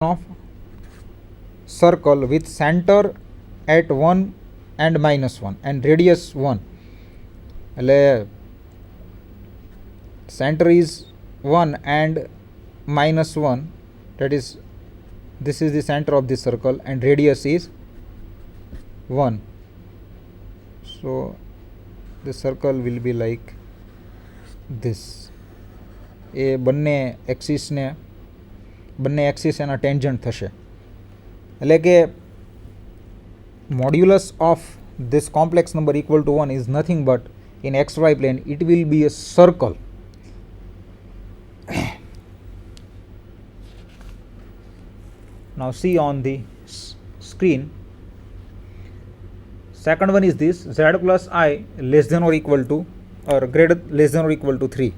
of circle with center at 1 and -1 and radius 1. એટલે center is 1 and -1, that is, this is the center of this circle and radius is 1. So the circle will be like this. એ બંને axis એના tangent થશે. એટલે કે modulus of this complex number equal to 1 is nothing but in xy plane it will be a circle. Now see on the screen. Second one is this: z plus I less than or equal to or greater less than or equal to 3.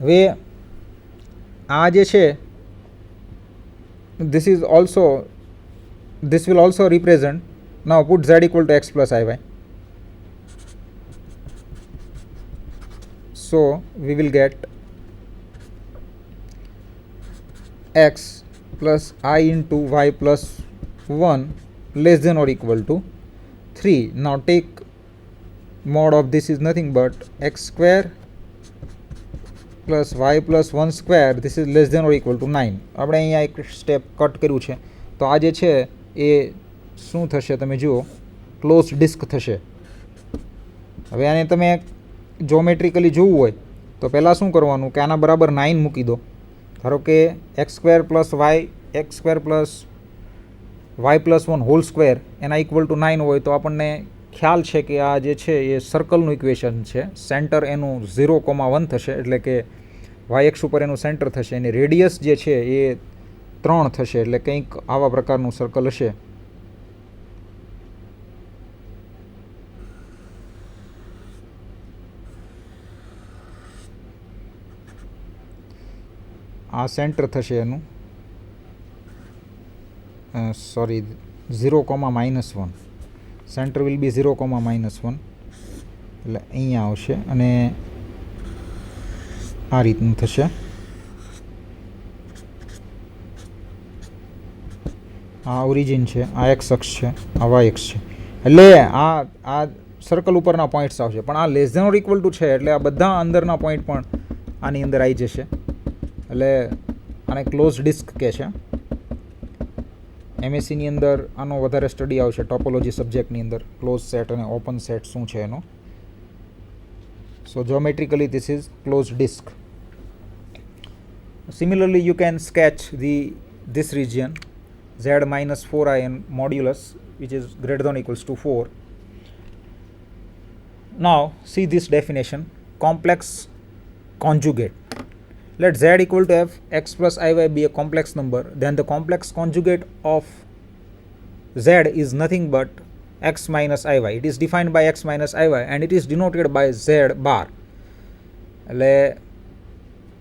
હવે આ જે છે this will also represent. Now put z equal to x plus iy. So we will get x plus I into y plus 1 less than or equal to 3. Now take mod of this is nothing but x square plus y plus 1 square, this is less than or equal to 9. આપણે અહીંયા એક step cut કર્યું છે. તો આ જે છે એ શું થશે તમે જુઓ, ક્લોઝ ડિસ્ક થશે. હવે આને તમે જોમેટ્રિકલી જોવું હોય તો પહેલાં શું કરવાનું કે આના બરાબર 9 મૂકી દો. ધારો કે x square plus y plus 1 whole square એના ઇક્વલ ટુ 9 હોય તો આપણને ખ્યાલ છે કે આ જે છે એ સર્કલનું ઇક્વેશન છે. સેન્ટર એનું 0,1 થશે, એટલે કે વાય એક્સ ઉપર એનું સેન્ટર થશે, એની રેડિયસ જે છે એ 3 થશે, એટલે કંઈક આવા પ્રકારનું સર્કલ હશે. આ સેન્ટર થશે એનું, સોરી 0,-1. સેન્ટર વિલ બી 0,-1, એટલે અહીંયા આવશે અને આ રીતનું થશે. આ ઓરિજિન છે, આ એક્સ અક્ષ છે, આ વાય અક્ષ છે, એટલે આ સર્કલ ઉપરના પોઈન્ટ્સ આવશે. પણ આ less than or equal to છે એટલે આ બધા અંદરના પોઈન્ટ પણ આની અંદર આવી જશે. એટલે આને ક્લોઝ ડિસ્ક કહે છે. એમએસસીની અંદર આનો વધારે સ્ટડી આવશે, ટોપોલોજી સબ્જેક્ટની અંદર ક્લોઝ સેટ અને ઓપન સેટ શું છે એનો. So geometrically this is close disk. Similarly, you can sketch this region z minus 4i and modulus which is greater than or equals to 4. Now see this definition: complex conjugate. Let z equal to f x plus iy be a complex number, then the complex conjugate of z is nothing but x minus iy. It is defined by x minus iy and it is denoted by z bar. એટલે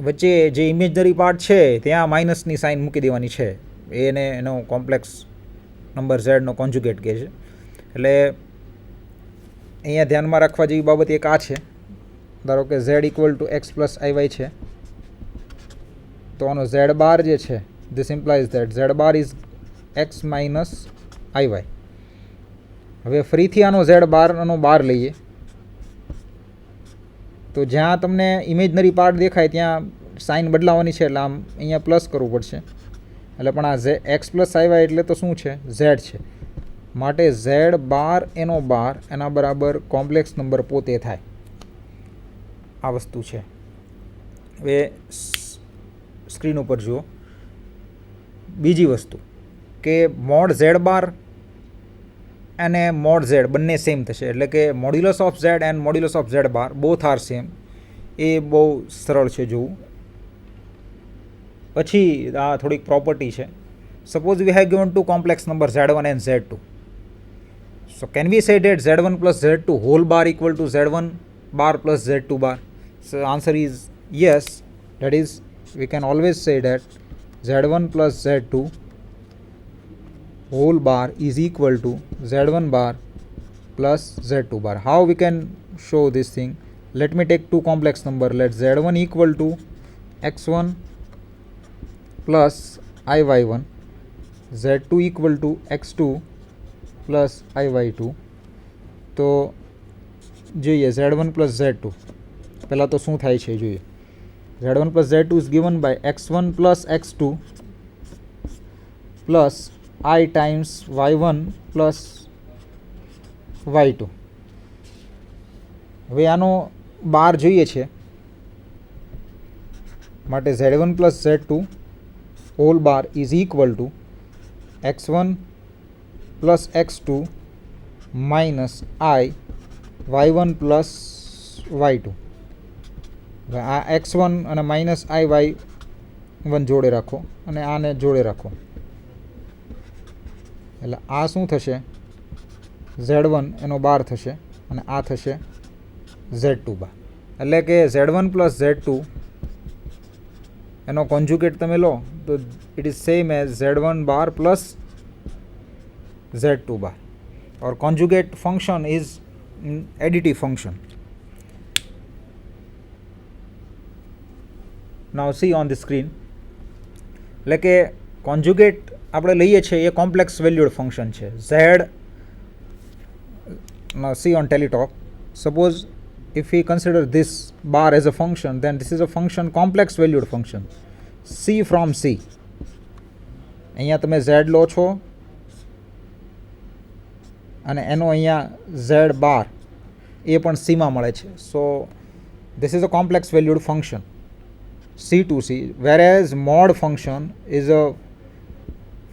વચ્ચે જે imaginary part છે ત્યાં માઇનસની sign મૂકી દેવાની છે. એને એનો કોમ્પ્લેક્સ નંબર ઝેડનો કોન્જ્યુગેટ કહે છે. એટલે અહીંયા ધ્યાનમાં રાખવા જેવી બાબત એક આ છે. ધારો કે Z equal to x plus આઈવાય છે, તો આનો ઝેડ બાર જે છે this implies that Z bar is x minus આઈવાય. હવે ફરીથી આનો ઝેડ બારનો બાર લઈએ તો જ્યાં તમને ઇમેજનરી પાર્ટ દેખાય ત્યાં સાઇન બદલાવાની છે, એટલે આમ અહીંયા પ્લસ કરવું પડશે. એટલે પણ આ એક્સ પ્લસ આઈવાય એટલે તો શું છે, ઝેડ છે. માટે ઝેડ બાર એનો બાર એના બરાબર કોમ્પ્લેક્સ નંબર પોતે થાય. આ વસ્તુ છે. હવે સ્ક્રીન ઉપર જુઓ બીજી વસ્તુ કે મોડ ઝેડ બાર અને મોડ ઝેડ બંને સેમ થશે. એટલે કે modulus of z and modulus of z bar both are same. એ બહુ સરળ છે જોવું. પછી આ થોડીક પ્રોપર્ટી છે. Suppose we have given two complex number Z1 and Z2. So can we say that Z1 plus Z2 whole bar equal to Z1 bar plus Z2 bar? So answer is yes. That is we can always say that Z1 plus Z2 whole bar is equal to Z1 bar plus Z2 bar. How we can show this thing? let me take two complex number. Let z1 equal to x1 plus iy1, z2 equal to x2 plus iy2. તો જોઈએ z1 plus z2. પહેલાં તો શું થાય છે જોઈએ. z1 plus z2 is given by x1 plus x2 plus I times y1 plus y2. હવે આનો બાર જોઈએ છે માટે z1 plus z2 whole bar is equal to x1 plus x2 minus I y1 plus y2. આ x1 અને minus આઈ y1 જોડે રાખો અને આને જોડે રાખો એટલે આ શું થશે z1 એનો બાર થશે અને આ થશે z2 બાર. એટલે કે z1 પ્લસ z2 એનો કોન્જ્યુગેટ તમે લો તો it is same as z1 bar plus z2 bar. और conjugate function is additive function. Now see on the screen, એટલે કે કોન્જ્યુગેટ આપણે લઈએ છીએ એ કોમ્પ્લેક્સ વેલ્યુડ ફંક્શન છે z. Now see on teletalk, suppose if we consider this bar as a function, then this is a function complex valued function c from c. અહીંયા તમે z લો છો અને એનો અહીંયા z બાર એ પણ સીમાં મળે છે. સો this is a complex valued function c to c, whereas mod function is a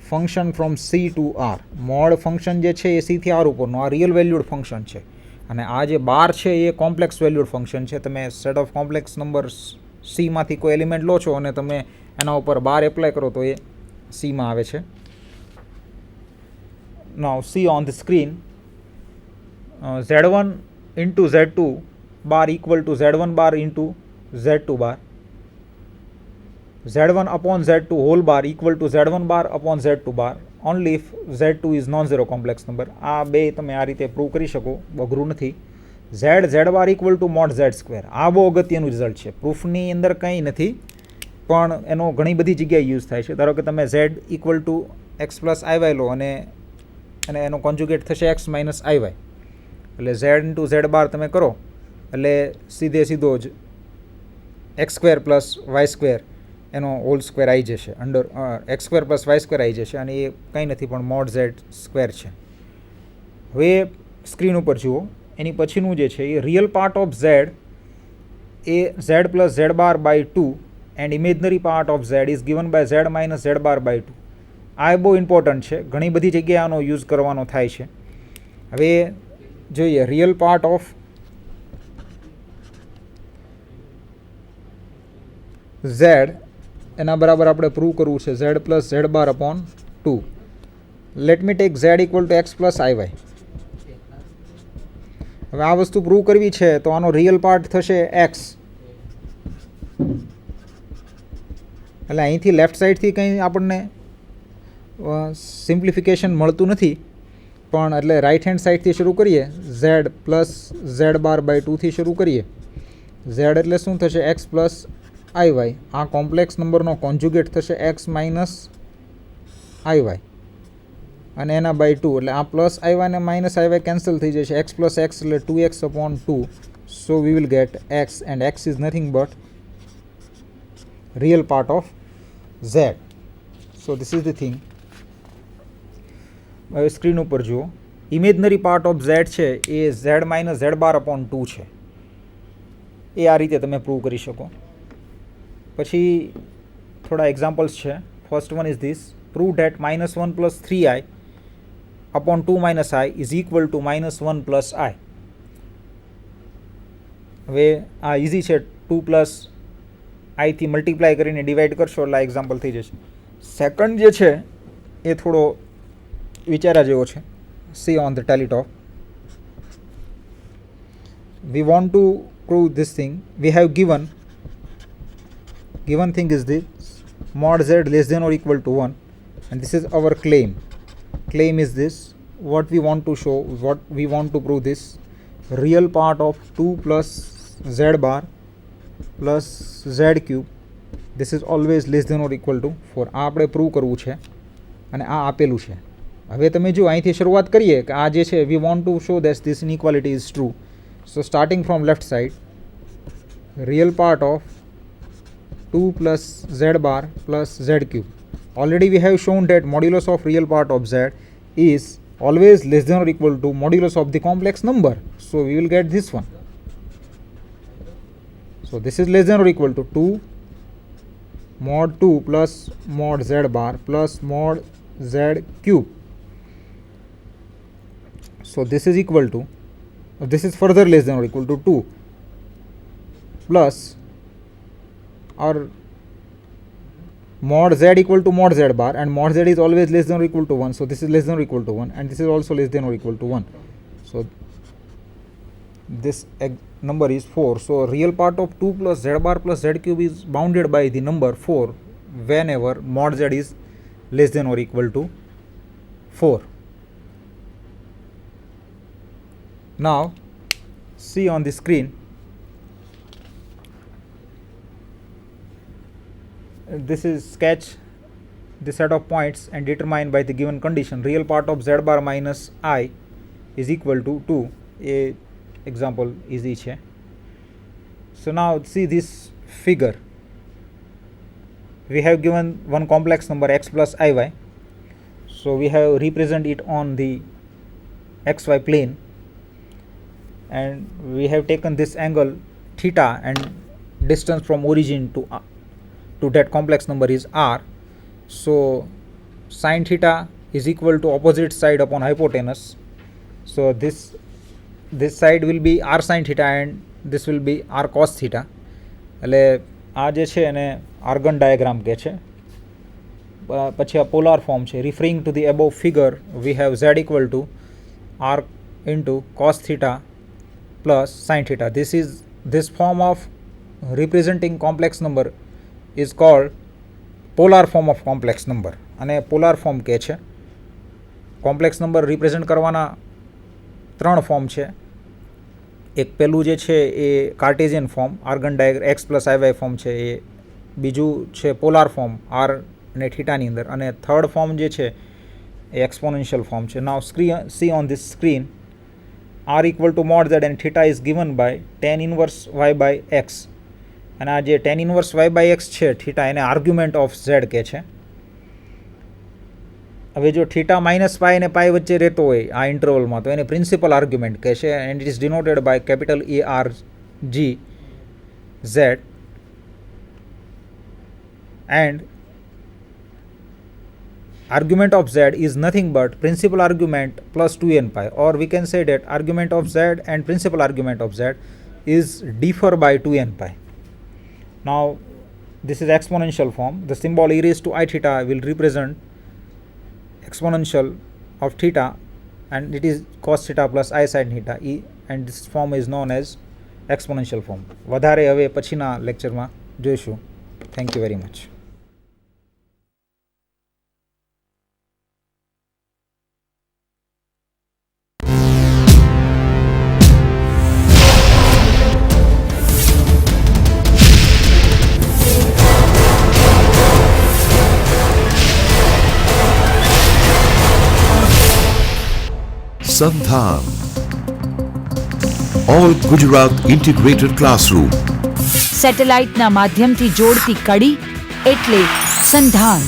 function from c to r. mod function જે છે એ c થી r ઉપરનું આ રિયલ વેલ્યુડ ફંક્શન છે અને આ જે બાર છે એ કોમ્પ્લેક્સ વેલ્યુડ ફંક્શન છે. તમે સેટ ઓફ કોમ્પ્લેક્સ નંબર સીમાંથી કોઈ એલિમેન્ટ લો છો અને તમે એના ઉપર બાર એપ્લાય કરો તો એ સીમાં આવે છે. Now see on the screen, z1 into z2 bar equal to z1 bar into z2 bar. z1 upon z2 whole bar equal to z1 bar upon z2 bar only if z2 is non-zero complex number. આ બે તમે આ રીતે prove કરી શકો, અઘરું નથી. z bar equal to mod z square. આ બહુ અગત્યનું રિઝલ્ટ છે. પ્રૂફની અંદર કંઈ નથી પણ એનો ઘણી બધી જગ્યાએ યુઝ થાય છે. ધારો કે તમે z equal to x plus i લો અને એનો કોન્જ્યુગેટ થશે x માઇનસ આઈ એટલે z ઇન્ટુ ઝેડ બાર તમે કરો એટલે સીધો જ x square plus y square એનો હોલ સ્ક્વેર આવી જશે, under x square plus y square આવી જશે અને એ કંઈ નથી પણ મોડ ઝેડ સ્ક્વેર છે. હવે સ્ક્રીન ઉપર જુઓ, એની પછીનું જે છે એ રિયલ પાર્ટ ઓફ ઝેડ એ z plus z bar by 2 and imaginary part of z is given by z minus z bar by 2. આ બહુ ઇમ્પોર્ટન્ટ છે, ઘણી બધી જગ્યાએ આનો યુઝ કરવાનો થાય છે. હવે જોઈએ રિયલ પાર્ટ ઓફ ઝેડ એના બરાબર આપણે પ્રૂવ કરવું છે z plus z bar upon 2. Let me take z equal to x plus i y. હવે આ વસ્તુ પ્રૂવ કરવી છે તો આનો રિયલ પાર્ટ થશે એક્સ. એટલે અહીંથી લેફ્ટ સાઈડથી કંઈ આપણને સિમ્પ્લિફિકેશન મળતું નથી પણ એટલે રાઇટ હેન્ડ સાઈડથી શરૂ કરીએ. Z plus z bar by 2થી શરૂ કરીએ. ઝેડ એટલે શું થશે એક્સ પ્લસ આઈ વાય. આ કોમ્પ્લેક્સ નંબરનો કોન્જ્યુગેટ થશે એક્સ માઇનસ આઈ વાય અને એના બાય 2 એટલે આ પ્લસ આઈ વાય અને માઇનસ આઈ વાય કેન્સલ થઈ જશે. એક્સ પ્લસ એક્સ એટલે 2x upon 2. So we will get x and x is nothing but real part of z. So this is the thing. હવે screen ઉપર જુઓ, imaginary part of Z છે એ Z minus z bar upon 2 છે. એ આ રીતે તમે prove કરી શકો. પછી થોડા એક્ઝામ્પલ્સ છે. First one is this, prove that minus 1 plus 3i upon 2 minus i is equal to minus 1 plus i. હવે આ ઇઝી છે, 2 પ્લસ આઈથી મલ્ટીપ્લાય કરીને ડિવાઈડ કરશો એટલે આ એક્ઝામ્પલ થઈ જશે. સેકન્ડ જે છે એ થોડો વિચારા જેવો છે. સી ઓન ધ ટેલીટોક. We want to prove this thing. We have given thing is this mod z less than or equal to 1 and this is our claim. Claim is this, what we want to show, what we want to prove, this real part of 2 plus z bar plus z cube, this is always less than or equal to 4. આ આપણે prove કરવું છે અને આ આપેલું છે. હવે તમે જો અહીંથી શરૂઆત કરીએ કે આ જે છે we want to show that this inequality is true. So starting from left side, real part of 2 plus z bar plus z cube. Already we have shown that modulus of real part of z is always less than or equal to modulus of the complex number. So we will get this one. So this is less than or equal to 2 mod 2 plus mod z bar plus mod z cube. So this is equal to, this is further less than or equal to 2 plus or mod z equal to mod z bar, and mod z is always less than or equal to 1. So this is less than or equal to 1, and this is also less than or equal to 1. So this number is 4. So real part of 2 plus z bar plus z cube is bounded by the number 4 whenever mod z is less than or equal to 4. Now see on the screen, this is sketch the set of points and determine by the given condition real part of z bar minus I is equal to 2. A example easy છે. So now see this figure. We have given one complex number x plus iy. So we have represent it on the xy plane, and we have taken this angle theta, and distance from origin to that complex number is r. So sin theta is equal to opposite side upon hypotenuse. So this side will be r sin theta and this will be r cos theta. એટલે આ જે છે એને argon diagram કહે છે. પછી આ polar form છે. Referring to the above figure we have z equal to r into cos theta plus sin theta. This form of representing complex number is called polar form of complex number, અને polar form કહે છે. Complex number represent કરવાના ત્રણ form છે. એક પહેલું જે છે એ Cartesian form Argand diagram x plus i y form છે એ. બીજું છે પોલાર ફોર્મ આર અને થીટાની અંદર. અને થર્ડ ફોર્મ જે છે એ એક્સપોનેન્શિયલ ફોર્મ છે. Now see on this screen, r equal to mod z and theta is given by tan inverse y by x. અને આ જે tan inverse y by x છે થીટા, એને આર્ગ્યુમેન્ટ ઓફ z કહે છે. હવે જો થીટા માઇનસ પાઈ અને પાઈ વચ્ચે રહેતો હોય આ ઇન્ટરવલમાં તો એને પ્રિન્સિપલ આર્ગ્યુમેન્ટ કહે છે, and it is denoted by capital A R G Z. And argument of z is nothing but principal argument plus 2n pi, or we can say that argument of z and principal argument of z is differ by 2n pi. Now this is exponential form. The symbol e raised to I theta will represent exponential of theta, and it is cos theta plus I sin theta, and this form is known as exponential form. વધારે હવે પછીના લેક્ચરમાં જોઈશું. Thank you very much. Sandhan, All Gujarat Integrated Classroom. સેટેલાઇટના માધ્યમથી જોડતી કડી એટલે સંધાન.